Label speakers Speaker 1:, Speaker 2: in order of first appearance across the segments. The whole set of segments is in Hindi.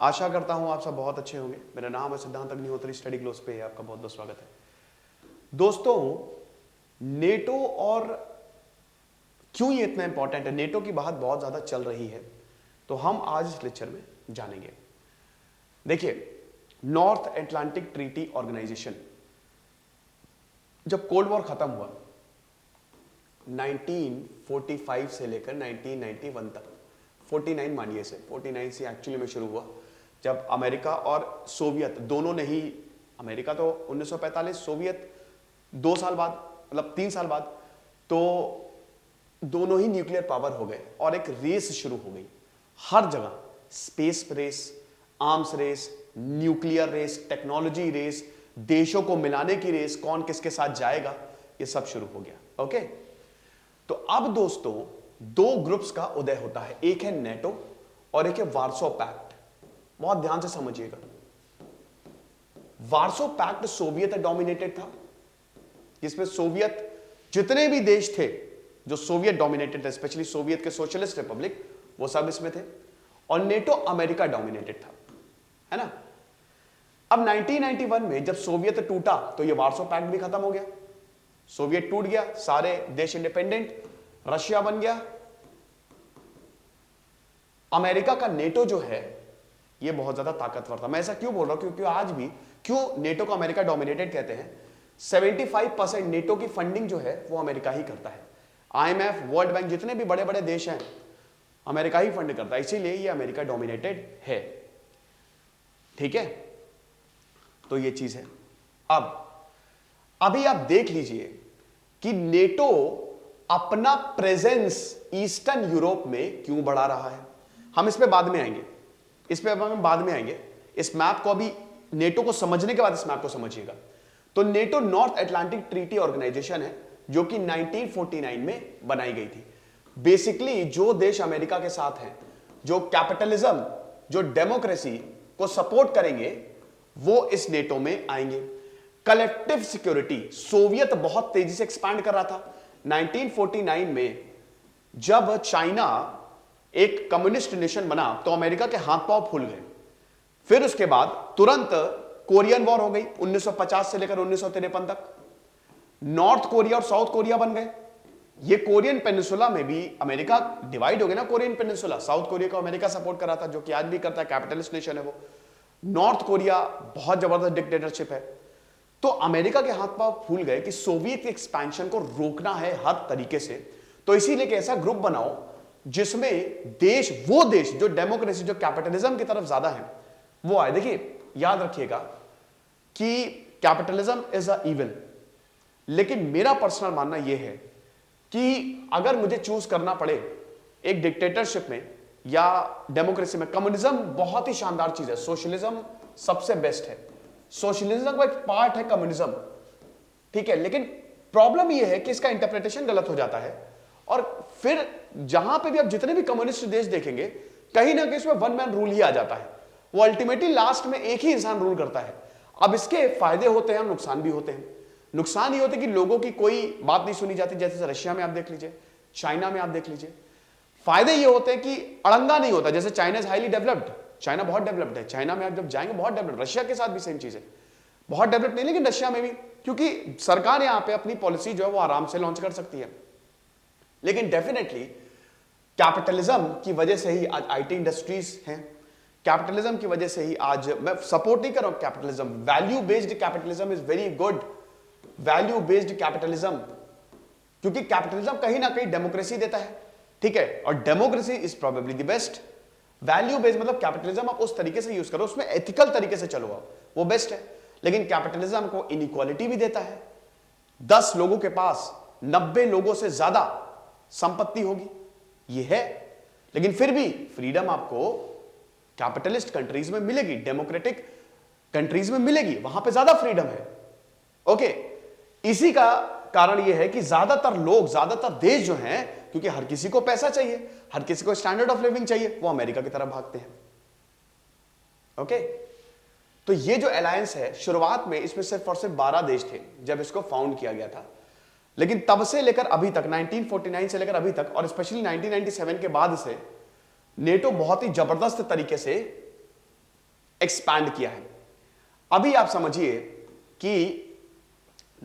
Speaker 1: आशा करता हूं आप सब बहुत अच्छे होंगे। मेरा नाम है सिद्धांत अग्निहोत्री, स्टडी क्लोज पे आपका बहुत बहुत स्वागत है। दोस्तों, नेटो और क्यों ये इतना इंपॉर्टेंट है, नेटो की बात बहुत ज्यादा चल रही है, तो हम आज इस लेक्चर में जानेंगे। देखिए, नॉर्थ अटलांटिक ट्रीटी ऑर्गेनाइजेशन, जब कोल्ड वॉर खत्म हुआ 1945 से लेकर 1991 तक, 49 मानिए से, 49 से एक्चुअली में शुरू हुआ, जब अमेरिका और सोवियत दोनों ने ही, अमेरिका तो 1945, सोवियत 2 साल बाद, मतलब 3 साल बाद, तो दोनों ही न्यूक्लियर पावर हो गए और एक रेस शुरू हो गई हर जगह। Space race, arms race, nuclear race, technology race, देशों को मिलाने की रेस, कौन किसके साथ जाएगा, ये सब शुरू हो गया। ओके, तो अब दोस्तों दो ग्रुप्स का उदय होता है, एक है नेटो और एक है वार्सो पैक्ट। बहुत ध्यान से समझिएगा, वार्सो पैक्ट सोवियत डोमिनेटेड था, जिसमें सोवियत जितने भी देश थे जो सोवियत डोमिनेटेड थे, स्पेशली सोवियत के सोशलिस्ट रिपब्लिक, वो सब इसमें थे, और नेटो अमेरिका डोमिनेटेड था, है ना। अब 1991 में जब सोवियत टूटा तो ये वार्सो पैक्ट भी खत्म हो गया, सोवियत टूट गया, सारे देश इंडिपेंडेंट, रशिया बन गया। अमेरिका का नेटो जो है ये बहुत ज्यादा ताकतवर था। मैं ऐसा क्यों बोल रहा हूं, क्योंकि आज भी क्यों नेटो को अमेरिका डोमिनेटेड कहते हैं, 75% नेटो की फंडिंग जो है वो अमेरिका ही करता है। IMF, वर्ल्ड बैंक, जितने भी बड़े बड़े देश हैं अमेरिका ही फंड करता है, इसीलिए ये अमेरिका डोमिनेटेड है। ठीक है, तो ये चीज है। अब अभी आप देख लीजिए कि नेटो अपना प्रेजेंस ईस्टर्न यूरोप में क्यों बढ़ा रहा है। हम इस पे बाद में आएंगे, इस पे हम बाद में आएंगे। इस मैप को, अभी नेटो को समझने के बाद इस मैप को समझिएगा। तो NATO North Atlantic Treaty Organisation है जो कि 1949 में बनाई गई थी। बेसिकली जो देश अमेरिका के साथ हैं, जो कैपिटलिज्म, जो डेमोक्रेसी को सपोर्ट करेंगे, वो इस नेटो में आएंगे। कलेक्टिव सिक्योरिटी, सोवियत बहुत तेजी से एक्सपैंड कर रहा था। 1949 में जब चाइना एक कम्युनिस्ट नेशन बना तो अमेरिका के हाथ पांव फूल गए। फिर उसके बाद तुरंत कोरियन वॉर हो गई 1950 से लेकर 1953 तक। नॉर्थ कोरिया और साउथ कोरिया बन गए। ये कोरियन पेनिनसुला में भी अमेरिका डिवाइड हो गया ना, कोरियन पेनिनसुला, साउथ कोरिया को अमेरिका सपोर्ट कर रहा था, जो कि आज भी करता है, कैपिटलिस्ट नेशन है वो। नॉर्थ कोरिया बहुत जबरदस्त डिक्टेटरशिप है। तो अमेरिका के हाथ पांव फूल गए कि सोवियत एक्सपेंशन को रोकना है हर तरीके से। तो इसीलिए एक ऐसा ग्रुप बनाओ जिसमें देश, वो देश जो डेमोक्रेसी, जो कैपिटलिज्म की तरफ ज्यादा है, वो आए। देखिए, याद रखिएगा कि कैपिटलिज्म इज अ इविल, लेकिन मेरा पर्सनल मानना यह है कि अगर मुझे चूज करना पड़े एक डिक्टेटरशिप में या डेमोक्रेसी में, कम्युनिज्म बहुत ही शानदार चीज है, सोशलिज्म सबसे बेस्ट है। सोशलिज्म का एक पार्ट है कम्युनिज्म, ठीक है, लेकिन प्रॉब्लम यह है कि इसका इंटरप्रिटेशन गलत हो जाता है। और फिर जहां पे भी आप जितने भी कम्युनिस्ट देश देखेंगे, कहीं ना कहीं इसमें वन मैन रूल ही आ जाता है। वो अल्टीमेटली लास्ट में एक ही इंसान रूल करता है। अब इसके फायदे होते हैं और नुकसान भी होते हैं। नुकसान ये होते हैं कि लोगों की कोई बात नहीं सुनी जाती, जैसे रशिया में आप देख लीजिए, चाइना में आप देख लीजिए। फायदे ये होते हैं कि अड़ंगा नहीं होता, जैसे China is highly developed, China बहुत डेवलप्ड है, चाइना में आप जब जाएंगे बहुत डेवलप्ड। रशिया के साथ भी सेम चीज है, बहुत डेवलप्ड नहीं, लेकिन रशिया में भी, क्योंकि सरकार यहां पे अपनी पॉलिसी जो है वो आराम से लॉन्च कर सकती है। लेकिन डेफिनेटली कैपिटलिज्म की वजह से ही आज IT इंडस्ट्रीज हैं, कैपिटलिज्म की वजह से ही आज, मैं सपोर्ट नहीं कर रहा हूं capitalism, value based capitalism is very good, value based capitalism, क्योंकि कैपिटलिज्म कहीं ना कहीं डेमोक्रेसी देता है, ठीक है, और democracy is probably the best. Value based मतलब कैपिटलिज्म आप उस तरीके से यूज करो, उसमें एथिकल तरीके से चलो, वो बेस्ट है। लेकिन कैपिटलिज्म को इनइक्वालिटी भी देता है। 10 लोगों के पास 90 लोगों से ज्यादा संपत्ति होगी, ये है, लेकिन फिर भी फ्रीडम आपको कैपिटलिस्ट कंट्रीज में मिलेगी, डेमोक्रेटिक कंट्रीज में मिलेगी, वहां पे ज्यादा फ्रीडम है। ओके, इसी का कारण यह है कि ज्यादातर लोग, ज्यादातर देश जो हैं, क्योंकि हर किसी को पैसा चाहिए, हर किसी को स्टैंडर्ड ऑफ लिविंग चाहिए, वो अमेरिका की तरफ भागते हैं। ओके, तो ये जो अलायंस है, शुरुआत में इसमें सिर्फ और सिर्फ 12 देश थे जब इसको फाउंड किया गया था, लेकिन तब से लेकर अभी तक, 1949 से लेकर अभी तक, और स्पेशली 1997 के बाद से नेटो बहुत ही जबरदस्त तरीके से एक्सपैंड किया है। अभी आप समझिए कि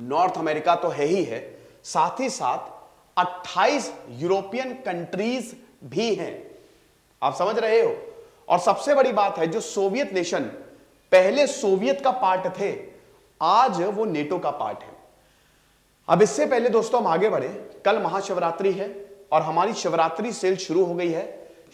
Speaker 1: नॉर्थ अमेरिका तो है ही है, साथ ही साथ 28 यूरोपियन कंट्रीज भी हैं। आप समझ रहे हो? और सबसे बड़ी बात है, जो सोवियत नेशन पहले सोवियत का पार्ट थे, आज वो नेटो का पार्ट है। अब इससे पहले दोस्तों हम आगे बढ़े, कल महाशिवरात्रि है और हमारी शिवरात्रि सेल शुरू हो गई है।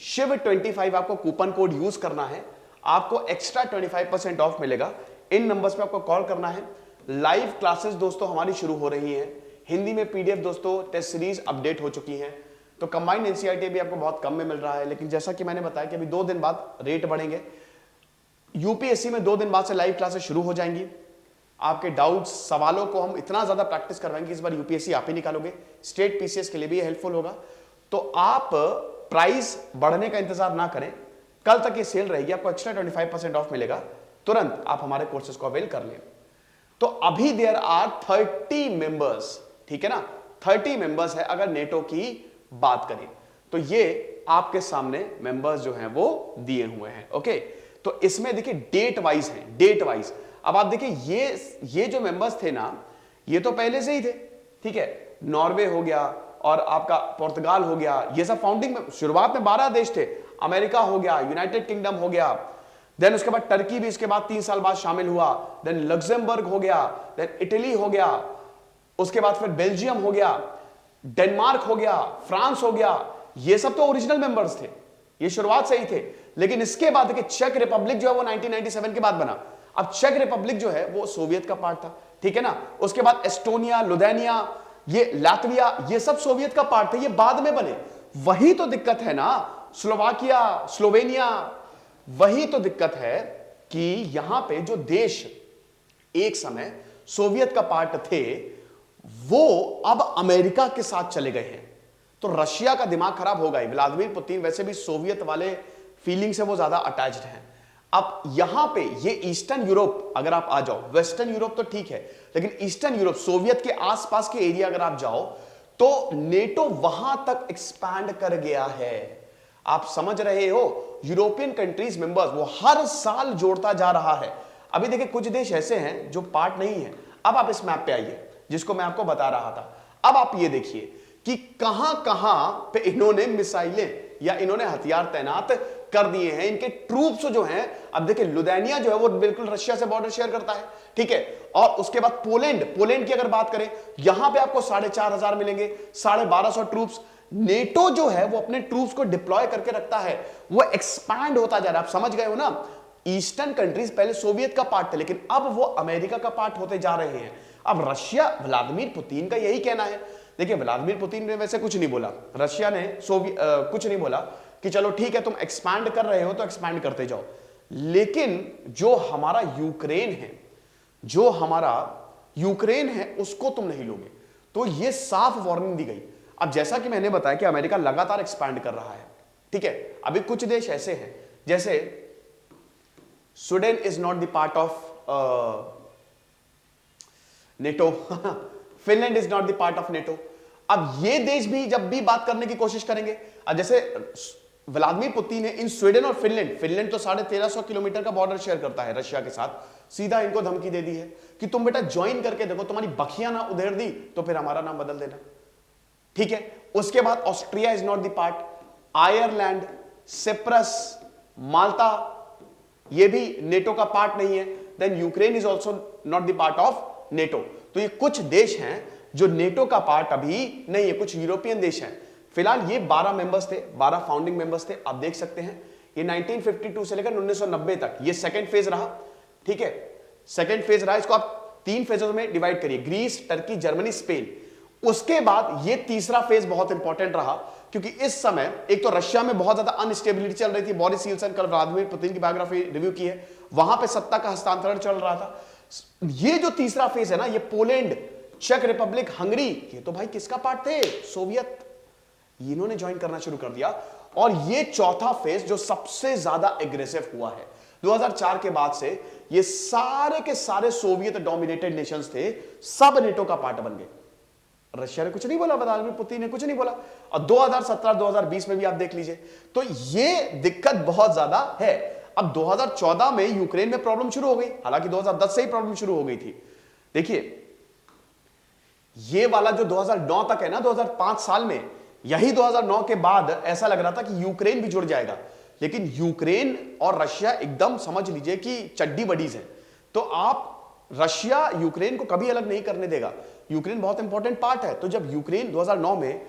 Speaker 1: शिव 25 आपको कूपन कोड यूज करना है, आपको एक्स्ट्रा 25% ऑफ मिलेगा। इन नंबर्स पे आपको कॉल करना है। लाइव क्लासेस दोस्तों हमारी शुरू हो रही हैं, हिंदी में पीडीएफ दोस्तों टेस्ट सीरीज अपडेट हो चुकी हैं। तो कंबाइंड एनसीईआरटी भी आपको बहुत कम में मिल रहा है, लेकिन जैसा कि मैंने बताया कि अभी 2 दिन बाद रेट बढ़ेंगे। यूपीएससी में 2 दिन बाद से लाइव क्लासेस शुरू हो जाएंगी। आपके डाउट्स, सवालों को हम इतना ज्यादा प्रैक्टिस करवाएंगे, इस बार यूपीएससी आप ही निकालोगे। स्टेट पीसीएस के लिए भी हेल्पफुल होगा। तो आप प्राइस बढ़ने का इंतजार ना करें, कल तक ये सेल रहेगी, आपको एक्स्ट्रा 25% ऑफ मिलेगा। तुरंत आप हमारे कोर्सेज को अवेल कर लें। तो अभी देयर आर 30 मेंबर्स, ठीक है ना, 30 मेंबर्स है। अगर नेटो की बात करें तो ये आपके सामने मेंबर्स जो हैं वो दिए हुए हैं। ओके, तो इसमें देखिए डेट वाइज है, डेट वाइज। अब आप देखिए ये जो मेंबर्स थे ना, ये तो पहले से ही थे, ठीक है। नॉर्वे हो गया और आपका पुर्तगाल हो गया, ये सब फाउंडिंग में, शुरुआत में 12 देश थे। अमेरिका हो गया, यूनाइटेड किंगडम हो गया, देन उसके बाद टर्की भी इसके बाद 3 साल बाद शामिल हुआ, देन लग्जमबर्ग हो गया, देन इटली हो गया, उसके बाद फिर बेल्जियम हो गया, डेनमार्क हो गया, फ्रांस हो गया। ये सब तो ओरिजिनल मेंबर्स थे, ये शुरुआत से ही थे। लेकिन इसके बाद देखिए चेक रिपब्लिक जो है वो 1997 के बाद बना। अब चेक रिपब्लिक जो है वो सोवियत का पार्ट था, ठीक है ना। उसके बाद एस्टोनिया, लुथेनिया, ये लातविया, ये सब सोवियत का पार्ट थे, ये बाद में बने। वही तो दिक्कत है ना, स्लोवाकिया, स्लोवेनिया, वही तो दिक्कत है कि यहां पे जो देश एक समय सोवियत का पार्ट थे वो अब अमेरिका के साथ चले गए हैं। तो रशिया का दिमाग खराब होगा ही। व्लादिमीर पुतिन वैसे भी सोवियत वाले फीलिंग से वो ज्यादा अटैच्ड हैं। अब यहां पे ये ईस्टर्न यूरोप अगर आप आ जाओ, वेस्टर्न यूरोप तो ठीक है, लेकिन ईस्टर्न यूरोप, सोवियत के आसपास के एरिया अगर आप जाओ तो नेटो वहां तक एक्सपैंड कर गया है। आप समझ रहे हो, यूरोपियन कंट्रीज मेंबर्स वो हर साल जोड़ता जा रहा है। अभी देखिए कुछ देश ऐसे हैं जो पार्ट नहीं है। अब आप इस मैप पे आइए जिसको मैं आपको बता रहा था। अब आप ये देखिए कि कहां कहां पे इन्होंने मिसाइलें या इन्होंने हथियार तैनात कर दिए हैं, इनके ट्रूप्स जो हैं। अब देखिए लुथेनिया जो है वो बिल्कुल रशिया से बॉर्डर शेयर करता है, ठीक है। और उसके बाद पोलैंड की अगर बात करें, यहां पे आपको 4,500 मिलेंगे, 1250 ट्रूप्स। नेटो जो है वो अपने ट्रूप्स को डिप्लॉय करके रखता है, वो एक्सपैंड होता जा रहा है। आप समझ गए हो ना, ईस्टर्न कंट्रीज पहले सोवियत का पार्ट थे, लेकिन अब वो अमेरिका का पार्ट होते जा रहे हैं। अब रशिया, व्लादिमीर पुतिन का यही कहना है। देखिए व्लादिमीर पुतिन ने वैसे कुछ नहीं बोला, रशिया ने कुछ नहीं बोला कि चलो ठीक है तुम एक्सपैंड कर रहे हो तो एक्सपैंड करते जाओ। लेकिन जो हमारा यूक्रेन है उसको तुम नहीं लोगे। तो ये साफ वार्निंग दी गई। अब जैसा कि मैंने बताया कि अमेरिका लगातार एक्सपैंड कर रहा है, ठीक है। अभी कुछ देश ऐसे हैं, जैसे Sweden is not the part of NATO, Finland is not the part of NATO. अब ये देश भी जब भी बात करने की कोशिश करेंगे, अब जैसे व्लादिमीर पुतिन ने इन स्वीडन और फिनलैंड तो 1350 किलोमीटर का बॉर्डर शेयर करता है रशिया के साथ, सीधा इनको धमकी दे दी है कि तुम बेटा ज्वाइन करके देखो, तुम्हारी बखियां ना उधेड़ दी तो फिर हमारा नाम बदल देना, ठीक है। उसके बाद Austria is not the part, Ireland, Cyprus, Malta, ये भी नेटो का पार्ट नहीं है। Then Ukraine is also not the part of NATO. तो ये कुछ देश हैं जो नेटो का पार्ट अभी नहीं है, कुछ यूरोपियन देश हैं। फिलहाल ये 12 मेंबर्स थे, 12 फाउंडिंग मेंबर्स थे। आप देख सकते हैं ये 1952 से लेकर 1990 तक ये सेकंड फेज रहा, ठीक है। सेकंड फेज रहा, इसको आप 3 फेजों में डिवाइड करिए, ग्रीस, टर्की, जर्मनी, स्पेन। उसके बाद ये तीसरा फेज बहुत इंपॉर्टेंट रहा, क्योंकि इस समय एक तो रशिया में बहुत ज्यादा अनस्टेबिलिटी चल रही थी। बोरिस यिल्सन, कल व्लादिमीर पुतिन की बायोग्राफी रिव्यू की है, वहां पे सत्ता का हस्तांतरण चल रहा था। ये जो तीसरा फेज है ना, ये पोलैंड, चेक रिपब्लिक, हंगरी, ये तो भाई किसका पार्ट थे? सोवियत। इन्होंने ज्वाइन करना शुरू कर दिया। और ये चौथा फेज जो सबसे ज्यादा एग्रेसिव हुआ है 2004 के बाद से, ये सारे के सारे सोवियत डोमिनेटेड नेशंस थे, सब नेटो का पार्ट बन गए। रशिया ने कुछ नहीं बोला, व्लादिमीर पुतिन ने कुछ नहीं बोला। और 2017-2020 में भी आप देख लीजिए। तो ये दिक्कत बहुत ज्यादा है। अब 2014 में यूक्रेन में प्रॉब्लम शुरू हो गई, हालांकि 2010 से ही प्रॉब्लम शुरू हो गई थी। देखिए ये वाला जो 2009 तक है ना, 2005 साल में, यही 2009 के बाद ऐसा लग रहा था कि यूक्रेन भी जुड़ जाएगा, लेकिन यूक्रेन और रशिया एकदम समझ लीजिए कि चड्डी बडीज है। तो आप रशिया यूक्रेन को कभी अलग नहीं करने देगा, यूक्रेन बहुत इंपॉर्टेंट पार्ट है। तो जब यूक्रेन 2009 में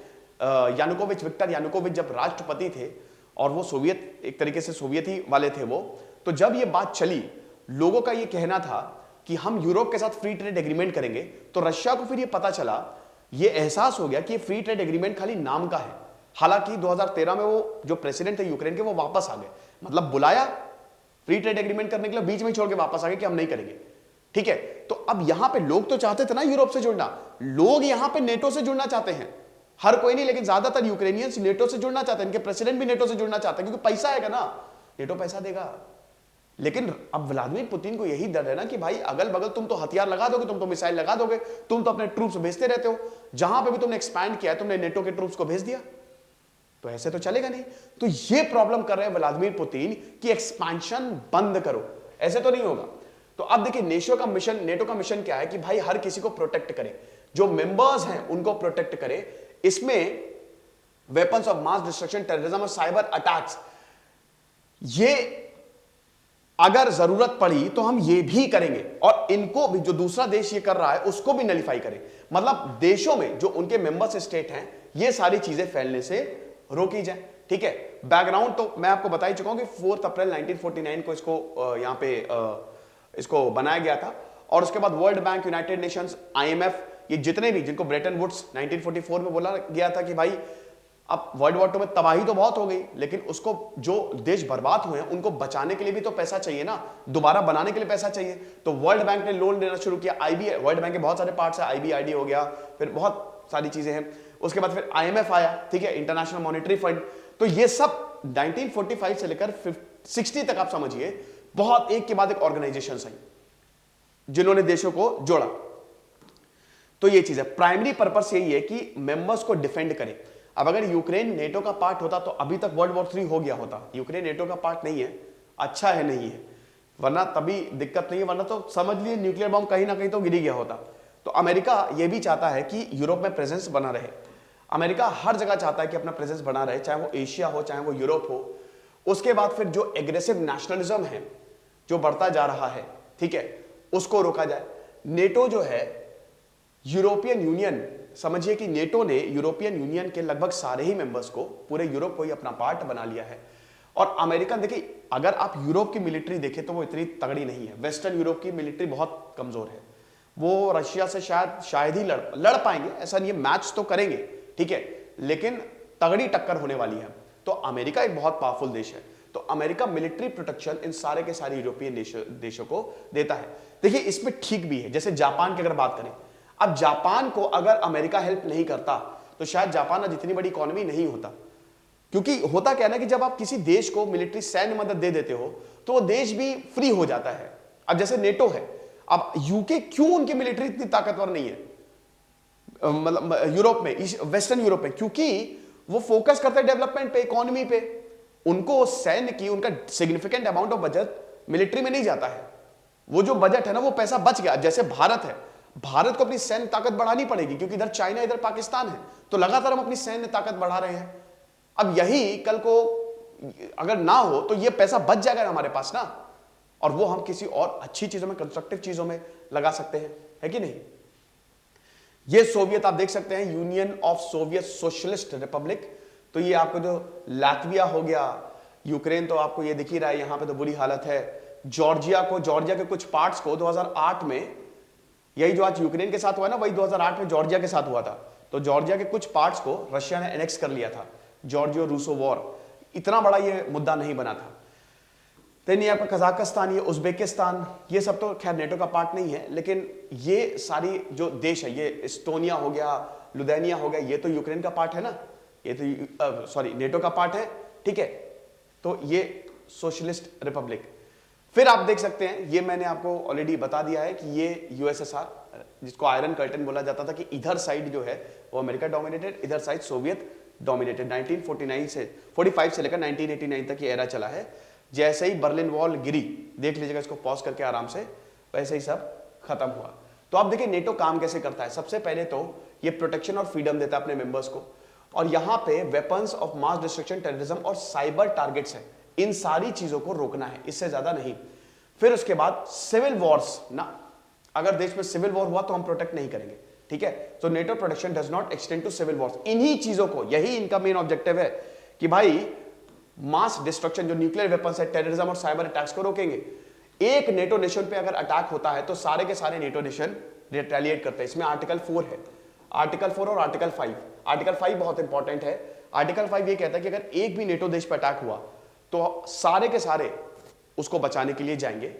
Speaker 1: यानुकोविच, विक्टर यानुकोविच जब राष्ट्रपति थे और वो सोवियत, एक तरीके से सोवियत ही वाले थे वो, तो जब ये बात चली, लोगों का ये कहना था कि हम यूरोप के साथ फ्री ट्रेड एग्रीमेंट करेंगे, तो रशिया को फिर ये पता चला, ये एहसास हो गया कि ये फ्री ट्रेड एग्रीमेंट खाली नाम का है। हालांकि 2013 में वो जो प्रेसिडेंट थे यूक्रेन के, वो वापस आ गए, मतलब बुलाया फ्री ट्रेड एग्रीमेंट करने के लिए, बीच में छोड़ के वापस आ गए कि हम नहीं करेंगे। ठीक है, तो अब यहां पे लोग तो चाहते थे ना यूरोप से जुड़ना, लोग यहां पे नेटो से जुड़ना चाहते हैं, हर कोई नहीं, लेकिन ज्यादातर यूक्रेनियंस नेटो से जुड़ना चाहते हैं, इनके प्रेसिडेंट भी नेटो से जुड़ना चाहते हैं, क्योंकि पैसा आएगा ना, नेटो पैसा देगा। लेकिन अब व्लादिमीर पुतिन को यही डर है ना कि भाई अगल बगल तुम तो हथियार लगा दोगे, तुम तो मिसाइल लगा दोगे, तुम तो अपने ट्रूप्स भेजते रहते हो, जहां पे भी तुमने एक्सपैंड किया है तुमने नेटो के ट्रूप्स को भेज दिया, तो ऐसे तो चलेगा नहीं। तो ये प्रॉब्लम कर रहे हैं व्लादिमीर पुतिन कि एक्सपेंशन बंद करो, ऐसे तो नहीं होगा। तो अब देखिए नेटो का मिशन क्या है कि भाई हर किसी को प्रोटेक्ट करे, जो मेंबर्स हैं उनको प्रोटेक्ट करे। इसमें weapons of mass destruction, terrorism और साइबर अटैक्स, ये अगर जरूरत पड़ी तो हम ये भी करेंगे, और इनको भी, जो दूसरा देश ये कर रहा है उसको भी नलिफाई करें। मतलब देशों में जो उनके मेंबर्स स्टेट हैं, ये सारी चीजें फैलने से रोकी जाए। ठीक है, बैकग्राउंड तो मैं आपको बता ही चुका हूं कि 4 अप्रैल 1949 को इसको यहां पे इसको बनाया गया था, और उसके बाद world bank, United Nations, IMF, ये जितने भी, जिनको ब्रेटन वुड्स 1944 में बोला गया था कि भाई अब वर्ल्ड वॉर 2 में तबाही तो बहुत हो गई, लेकिन उसको, जो देश बर्बाद हुए हैं उनको बचाने के लिए भी तो पैसा चाहिए ना, दोबारा बनाने के लिए पैसा चाहिए। तो वर्ल्ड बैंक ने लोन देना शुरू किया, वर्ल्ड बैंक के बहुत सारे पार्ट्स है, IBRD हो गया, फिर बहुत सारी चीजें हैं, उसके बाद फिर IMF आया, ठीक है, इंटरनेशनल मॉनेटरी फंड। तो ये सब 1945 से लेकर 60 तक आप समझिए, बहुत एक के बाद एक ऑर्गेनाइजेशन आई जिन्होंने देशों को जोड़ा। तो ये चीज है, प्राइमरी पर्पस यही है कि मेंबर्स को डिफेंड करें। अब अगर यूक्रेन नेटो का पार्ट होता तो अभी तक वर्ल्ड वॉर 3 हो गया होता, यूक्रेन नेटो का पार्ट नहीं है, अच्छा है नहीं है, वरना तभी दिक्कत नहीं है, वरना तो समझ लिए न्यूक्लियर बॉम्ब कहीं ना कहीं तो गिर ही गया होता। तो अमेरिका ये भी चाहता है कि यूरोप में प्रेजेंस बना रहे, अमेरिका हर जगह चाहता है कि अपना प्रेजेंस बना रहे, चाहे वो एशिया हो चाहे वो यूरोप हो। उसके बाद फिर जो एग्रेसिव नेशनलिज्म है जो बढ़ता जा रहा है, ठीक है, उसको रोका जाए। नेटो जो है, यूरोपियन यूनियन, समझिए कि नेटो ने यूरोपियन यूनियन के लगभग सारे ही मेंबर्स को, पूरे यूरोप को ही अपना पार्ट बना लिया है। और अमेरिका, देखिए अगर आप यूरोप की मिलिट्री देखें तो वो इतनी तगड़ी नहीं है, वेस्टर्न यूरोप की मिलिट्री बहुत कमजोर है, वो रशिया से शायद ही लड़ पाएंगे, ऐसा नहीं है, मैच तो करेंगे, ठीक है, लेकिन तगड़ी टक्कर होने वाली है। तो अमेरिका एक बहुत पावरफुल देश है, तो अमेरिका मिलिट्री प्रोटेक्शन इन सारे के सारे यूरोपियन देशों को देता है। देखिए इसमें ठीक भी है, जैसे जापान की अगर बात करें, अब जापान को अगर अमेरिका हेल्प नहीं करता तो शायद जापान आज इतनी बड़ी इकोनॉमी नहीं होता, क्योंकि होता क्या ना कि जब आप किसी देश को मिलिट्री सैन्य मदद दे देते हो तो वो देश भी फ्री हो जाता है। अब जैसे नेटो है, अब यूके क्यों उनकी मिलिट्री इतनी ताकतवर नहीं है, मतलब यूरोप में, वेस्टर्न यूरोप में, क्योंकि वो फोकस करते हैं डेवलपमेंट पे, इकोनॉमी पे, उनको सैन्य की, उनका significant amount of budget military में नहीं जाता है, वो जो बजट है ना वो पैसा बच गया। जैसे भारत है, भारत को अपनी सैन्य ताकत बढ़ानी पड़ेगी क्योंकि इधर चाइना इधर पाकिस्तान है, तो लगातार हम अपनी सैन्य ताकत बढ़ा रहे हैं। अब यही कल को अगर ना हो तो ये पैसा बच जाएगा हमारे पास ना, और वो हम किसी और अच्छी चीजों में, कंस्ट्रक्टिव चीजों में लगा सकते हैं, है कि नहीं। ये सोवियत आप देख सकते हैं, union of Soviet socialist Republic, तो ये आपको जो लातविया हो गया, यूक्रेन तो आपको ये दिख ही रहा है, यहां पे तो बुरी हालत है। जॉर्जिया के कुछ पार्ट्स को 2008 में, यही जो आज यूक्रेन के साथ हुआ ना, वही 2008 में जॉर्जिया के साथ हुआ था। तो जॉर्जिया के कुछ पार्ट्स को रशिया ने एनेक्स कर लिया था, जॉर्जियो रूसो वॉर, इतना बड़ा ये मुद्दा नहीं बना था। देन ये आपका कजाकिस्तान, ये उज्बेकिस्तान, ये सब तो खैर नेटो का पार्ट नहीं है, लेकिन ये सारी जो देश है, ये एस्टोनिया हो गया, लुथेनिया हो गया, ये तो यूक्रेन का पार्ट है ना, ये तो सॉरी नेटो का पार्ट है, ठीक है। तो ये सोशलिस्ट रिपब्लिक। फिर आप देख सकते हैं, ये मैंने आपको ऑलरेडी बता दिया है कि ये यूएसएसआर, जिसको आयरन कर्टन बोला जाता था, कि इधर साइड जो है वो अमेरिका डोमिनेटेड, इधर साइड सोवियत डोमिनेटेड। 1949 से 45 से लेकर 1989 तक ये एरा चला है। जैसे ही बर्लिन वॉल गिरी, देख लीजिएगा इसको पॉज करके आराम से, वैसे ही सब खत्म हुआ। तो आप देखिए नेटो काम कैसे करता है। सबसे पहले तो ये प्रोटेक्शन और फ्रीडम देता है अपने मेंबर्स को, और यहां पे weapons of mass destruction, terrorism और साइबर टारगेट्स है, इन सारी चीजों को रोकना है, इससे ज्यादा नहीं। फिर उसके बाद सिविल वॉर्स ना, अगर देश में सिविल वॉर हुआ तो हम प्रोटेक्ट नहीं करेंगे, ठीक है। तो NATO protection does not extend to civil wars. इन्हीं चीजों को, यही इनका मेन ऑब्जेक्टिव है कि भाई मास डिस्ट्रक्शन, जो न्यूक्लियर वेपन्स है, टेररिज्म और साइबर अटैक्स को रोकेंगे। एक नेटो नेशन पे अगर अटैक होता है तो सारे के सारे नेटो नेशन रिटेलिएट करते हैं। इसमें आर्टिकल 4 है, आर्टिकल 4 और आर्टिकल 5। आर्टिकल 5 बहुत इंपॉर्टेंट है। आर्टिकल 5 ये कहता है कि अगर एक भी नेटो देश पर अटैक हुआ तो सारे के सारे उसको बचाने के लिए जाएंगे।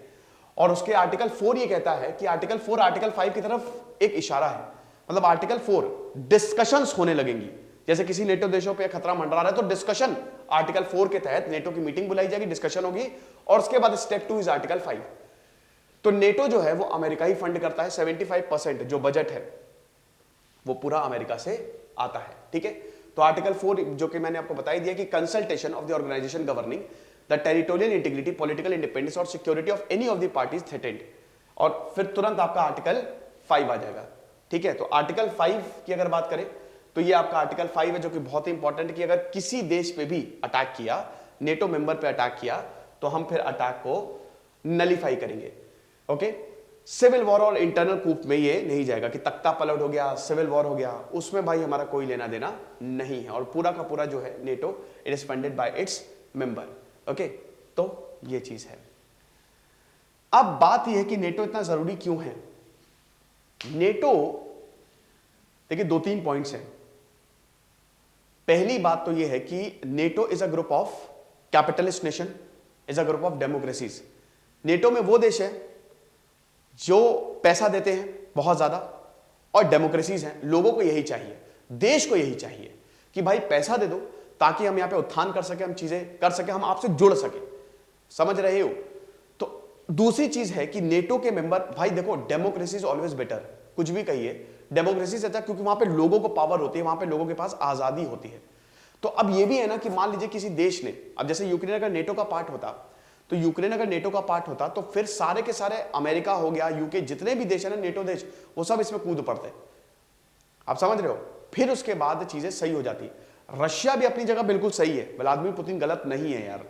Speaker 1: और उसके आर्टिकल 4 ये कहता है कि आर्टिकल 4 आर्टिकल 5 की तरफ एक इशारा है। मतलब आर्टिकल 4 डिस्कशंस होने लगेंगी, जैसे किसी नेटो देशों पे खतरा मंडरा रहा है तो डिस्कशन आर्टिकल 4 के तहत नेटो की मीटिंग बुलाई जाएगी, डिस्कशन होगी, और उसके बाद स्टेप 2 इज आर्टिकल 5। तो नेटो जो है वो अमेरिका ही फंड करता है। 75% जो बजट है वो पूरा अमेरिका से आता है, ठीक है। तो आर्टिकल 4 जो कि मैंने आपको बताई दिया कि consultation of the organisation governing the territorial integrity, political independence और security of any of the parties threatened, और फिर तुरंत आपका आर्टिकल 5 आ जाएगा, ठीक है। तो आर्टिकल 5 की अगर बात करें तो ये आपका आर्टिकल 5 है, जो कि बहुत ही इंपॉर्टेंट है कि अगर किसी देश पे भी अटैक किया, नेटो मेंबर पे अटैक किया, तो हम फिर अटैक को नलीफाई करेंगे, ओके। सिविल वॉर और इंटरनल कूप में ये नहीं जाएगा कि तख्ता पलट हो गया, सिविल वॉर हो गया, उसमें भाई हमारा कोई लेना देना नहीं है। और पूरा का पूरा जो है NATO, it is funded by its member, okay. तो ये चीज है। अब बात यह है कि नेटो इतना जरूरी क्यों है। नेटो, देखिए 2-3 पॉइंट्स हैं। पहली बात तो यह है कि NATO is a group of capitalist nation, is a group of democracies. NATO में वो देश है जो पैसा देते हैं बहुत ज्यादा, और डेमोक्रेसीज हैं, लोगों को यही चाहिए, देश को यही चाहिए कि भाई पैसा दे दो ताकि हम यहां पे उत्थान कर सके, हम चीजें कर सके, हम आपसे जुड़ सके, समझ रहे हो। तो दूसरी चीज है कि नेटो के मेंबर, भाई देखो डेमोक्रेसी इज ऑलवेज बेटर, कुछ भी कहिए, डेमोक्रेसी से अच्छा, क्योंकि वहां पे लोगों को पावर होती है, वहां पे लोगों के पास आजादी होती है। तो अब ये भी है ना कि मान लीजिए किसी देश ने, अब जैसे यूक्रेन अगर नेटो का पार्ट होता, तो यूक्रेन अगर नेटो का पार्ट होता तो फिर सारे के सारे अमेरिका हो गया, यूके, जितने भी देश है ना नेटो देश, वो सब इसमें कूद पड़ते। आप समझ रहे हो। फिर उसके बाद चीजें सही हो जाती। रशिया भी अपनी जगह बिल्कुल सही है, व्लादिमीर पुतिन गलत नहीं है यार,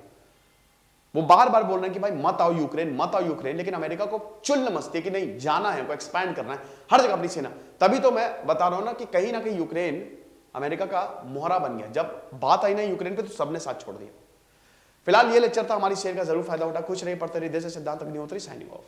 Speaker 1: वो बार बार बोल रहे हैं कि भाई मत आओ यूक्रेन, मत आओ यूक्रेन, लेकिन अमेरिका को चुल्ल मस्ती कि नहीं जाना है, हमको एक्सपैंड करना है हर जगह अपनी सेना। तभी तो मैं बता रहा हूं ना कि कहीं ना कहीं यूक्रेन अमेरिका का मोहरा बन गया। जब बात आई ना यूक्रेन पे तो सबने साथ छोड़ दिया। फिलहाल ये लेक्चर था, हमारी शेयर का जरूर फायदा उठा। खुश रहिए, पढ़ते रहिए। देश सिद्धांत अग्निहोत्री साइनिंग ऑफ।